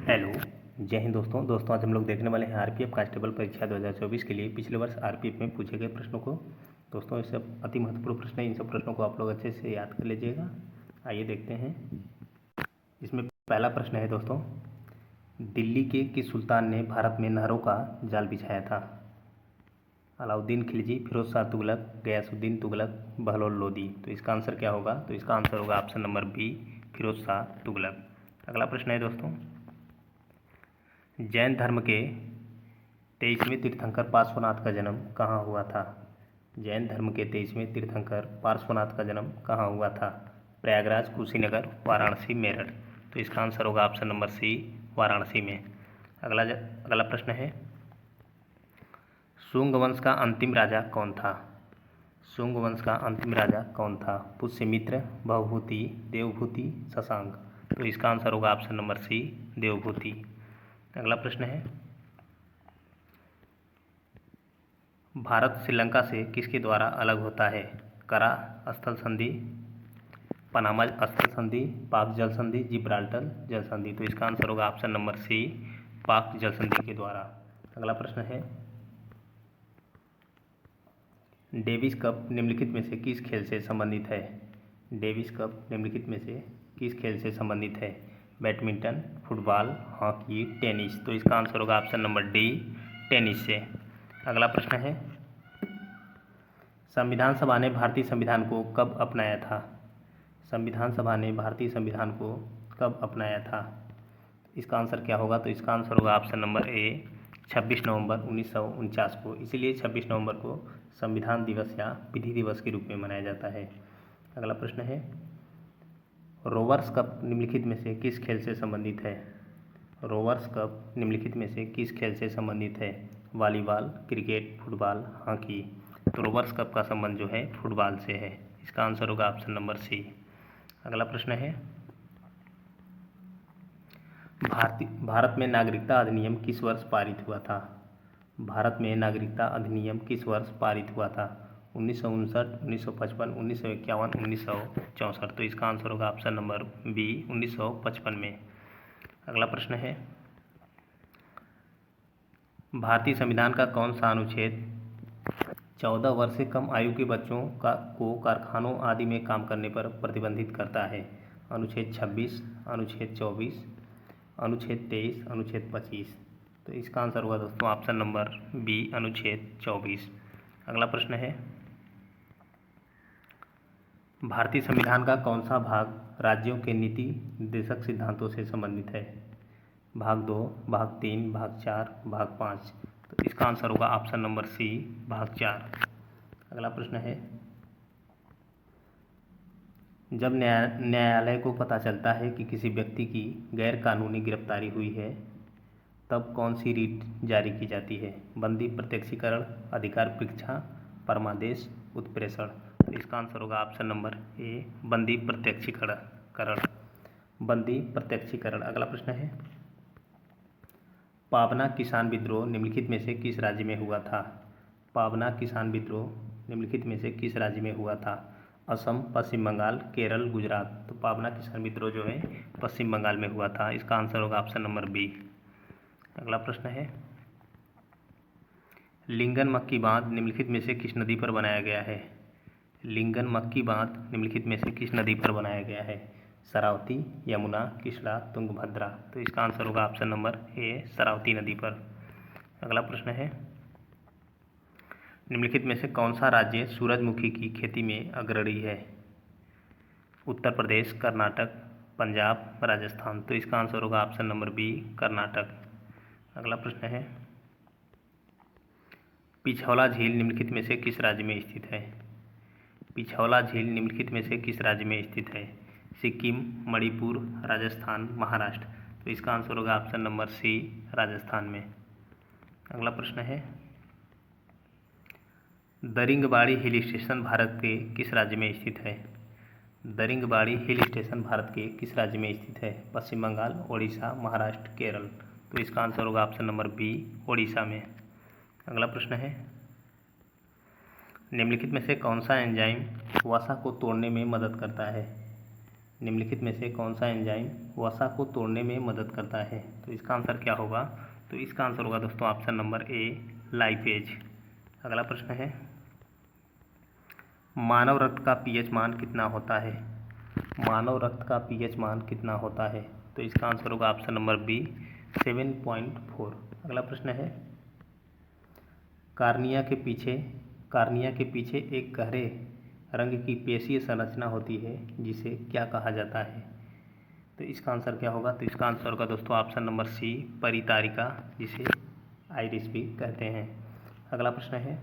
Hello, जय हिंद दोस्तों आज हम लोग देखने वाले हैं आरपीएफ कांस्टेबल परीक्षा 2024 के लिए पिछले वर्ष आरपीएफ में पूछे गए प्रश्नों को। दोस्तों ये सब अति महत्वपूर्ण प्रश्न है, इन सब प्रश्नों को आप लोग अच्छे से याद कर लीजिएगा। आइए देखते हैं। इसमें पहला प्रश्न है दोस्तों, दिल्ली के किस सुल्तान ने भारत में नहरों का जाल बिछाया था? अलाउद्दीन खिलजी, फिरोज शाह तुगलक, गयासुद्दीन तुगलक, बहलोल लोदी। तो इसका आंसर क्या होगा? तो इसका आंसर होगा option number B, Firoz Shah Tughlaq. अगला प्रश्न है दोस्तों, जैन धर्म के 23वें तीर्थंकर पार्श्वनाथ का जन्म कहाँ हुआ था? जैन धर्म के 23वें तीर्थंकर पार्श्वनाथ का जन्म कहाँ हुआ था? प्रयागराज, कुशीनगर, वाराणसी, मेरठ। तो इसका आंसर होगा ऑप्शन नंबर सी, वाराणसी में। अगला प्रश्न है, शुंग वंश का अंतिम राजा कौन था? शुंग वंश का अंतिम राजा कौन था? पुष्यमित्र, भवभूति, देवभूति, शशांक। तो इसका आंसर होगा ऑप्शन नंबर सी, देवभूति। अगला प्रश्न है, भारत श्रीलंका से किसके द्वारा अलग होता है? करा स्थल संधि, पनामा स्थल संधि, पाक जल संधि, जिब्राल्टर जल संधि। तो इसका आंसर होगा ऑप्शन नंबर सी, पाक जल संधि के द्वारा। अगला प्रश्न है, डेविस कप निम्नलिखित में से किस खेल से संबंधित है? डेविस कप निम्नलिखित में से किस खेल से संबंधित है? Badminton, football, hockey, tennis. तो इसका आंसर होगा ऑप्शन नंबर डी, टेनिस से। अगला प्रश्न है, संविधान सभा ने भारतीय संविधान को कब अपनाया था? संविधान सभा ने भारतीय संविधान को कब अपनाया था? इसका आंसर क्या होगा? तो इसका आंसर होगा ऑप्शन नंबर ए, 26 नवंबर 1949 को। इसीलिए 26 नवंबर को संविधान दिवस या विधि दिवस के रूप में मनाया जाता है। अगला प्रश्न है, रोवर्स कप निम्नलिखित में से किस खेल से संबंधित है? रोवर्स कप निम्नलिखित में से किस खेल से संबंधित है? Volleyball, cricket, football, hockey. तो रोवर्स कप का संबंध जो है फुटबॉल से है। इसका आंसर होगा ऑप्शन नंबर सी। अगला प्रश्न है, भारत में नागरिकता अधिनियम किस वर्ष पारित हुआ था? भारत में नागरिकता अधिनियम किस वर्ष पारित हुआ था? 1959, 1955, 1951, 1964। तो इसका आंसर होगा ऑप्शन नंबर बी, 1955 में। अगला प्रश्न है, भारतीय संविधान का कौन सा अनुच्छेद 14 वर्ष से कम आयु के बच्चों को कारखानों आदि में काम करने पर प्रतिबंधित करता है? अनुच्छेद 26, अनुच्छेद 24, अनुच्छेद 23, अनुच्छेद 25। तो इसका आंसर होगा दोस्तों ऑप्शन नंबर बी, अनुच्छेद 24। अगला प्रश्न है, भारतीय संविधान का कौन सा भाग राज्यों के नीति निर्देशक सिद्धांतों से संबंधित है? भाग 2, भाग 3, भाग 4, भाग 5। तो इसका आंसर होगा ऑप्शन नंबर सी, भाग 4। अगला प्रश्न है, जब न्यायालय को पता चलता है कि किसी व्यक्ति की गैर कानूनी गिरफ्तारी हुई है, तब कौन सी रीट जारी की जाती है? बंदी, प्रत्यक्षीकरण, अधिकार परीक्षा, परमादेश, उत्प्रेषण। तो इसका आंसर होगा ऑप्शन नंबर ए, बंदी प्रत्यक्षीकरण। बंदी प्रत्यक्षीकरण। अगला प्रश्न है, पाबना किसान विद्रोह निम्नलिखित में से किस राज्य में हुआ था? पाबना किसान विद्रोह निम्नलिखित में से किस राज्य में हुआ था? असम, पश्चिम बंगाल, केरल, गुजरात। तो पाबना किसान विद्रोह जो है पश्चिम बंगाल में हुआ था। इसका आंसर होगा ऑप्शन नंबर बी। अगला प्रश्न है, लिंगन मक्की बांध निम्नलिखित में से किस नदी पर बनाया गया है? लिंगन मक्की बांध निम्नलिखित में से किस नदी पर बनाया गया है? शरावती, यमुना, कृष्णा, तुंगभद्रा। तो इसका आंसर होगा ऑप्शन नंबर ए, शरावती नदी पर। अगला प्रश्न है, निम्नलिखित में से कौन सा राज्य सूरजमुखी की खेती में अग्रणी है? उत्तर प्रदेश, कर्नाटक, पंजाब, राजस्थान। तो इसका आंसर होगा ऑप्शन नंबर बी, कर्नाटक। अगला प्रश्न है, पिछौला झील निम्नलिखित में से किस राज्य में स्थित है? पिछौला झील निम्नलिखित में से किस राज्य में स्थित है? सिक्किम, मणिपुर, राजस्थान, महाराष्ट्र। तो इसका आंसर होगा ऑप्शन नंबर सी, राजस्थान में। अगला प्रश्न है, दरिंगबाड़ी हिल स्टेशन भारत के किस राज्य में स्थित है? दरिंगबाड़ी हिल स्टेशन भारत के किस राज्य में स्थित है? पश्चिम बंगाल, ओडिशा, महाराष्ट्र, केरल। तो इसका आंसर होगा ऑप्शन नंबर बी, ओडिशा में। अगला प्रश्न है, निम्नलिखित में से कौन सा एंजाइम वसा को तोड़ने में मदद करता है? निम्नलिखित में से कौन सा एंजाइम वसा को तोड़ने में मदद करता है? तो इसका आंसर क्या होगा? तो इसका आंसर होगा दोस्तों ऑप्शन नंबर ए, लाइपेज। अगला प्रश्न है, मानव रक्त का पीएच मान कितना होता है? मानव रक्त का पीएच मान कितना होता है? तो इसका आंसर होगा ऑप्शन नंबर बी, 7.4। अगला प्रश्न है, कार्निया के पीछे एक गहरे रंग की पेशीय संरचना होती है जिसे क्या कहा जाता है? तो इसका आंसर क्या होगा? तो इसका आंसर होगा दोस्तों ऑप्शन नंबर सी, परितारिका, जिसे आइरिस भी कहते हैं। अगला प्रश्न है,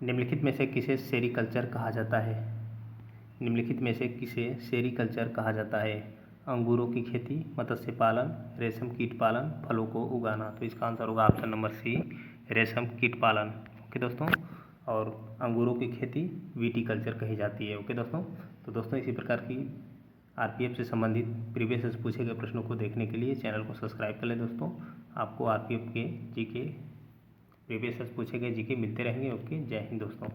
निम्नलिखित में से किसे सेरीकल्चर कहा जाता है? निम्नलिखित में से किसे सेरीकल्चर कहा जाता है? अंगूरों की खेती, मत्स्य पालन, रेशम कीट पालन, फलों को उगाना। तो इसका आंसर होगा ऑप्शन नंबर सी, रेशम कीट पालन। ओके दोस्तों, और अंगूरों की खेती विटीकल्चर कही जाती है। ओके दोस्तों, तो दोस्तों इसी प्रकार की आरपीएफ से संबंधित प्रीवियस से पूछे गए प्रश्नों को देखने के लिए चैनल को सब्सक्राइब कर लें दोस्तों। आपको आरपीएफ के जीके प्रीवियस से पूछे गए जीके मिलते रहेंगे। ओके, जय हिंद दोस्तों।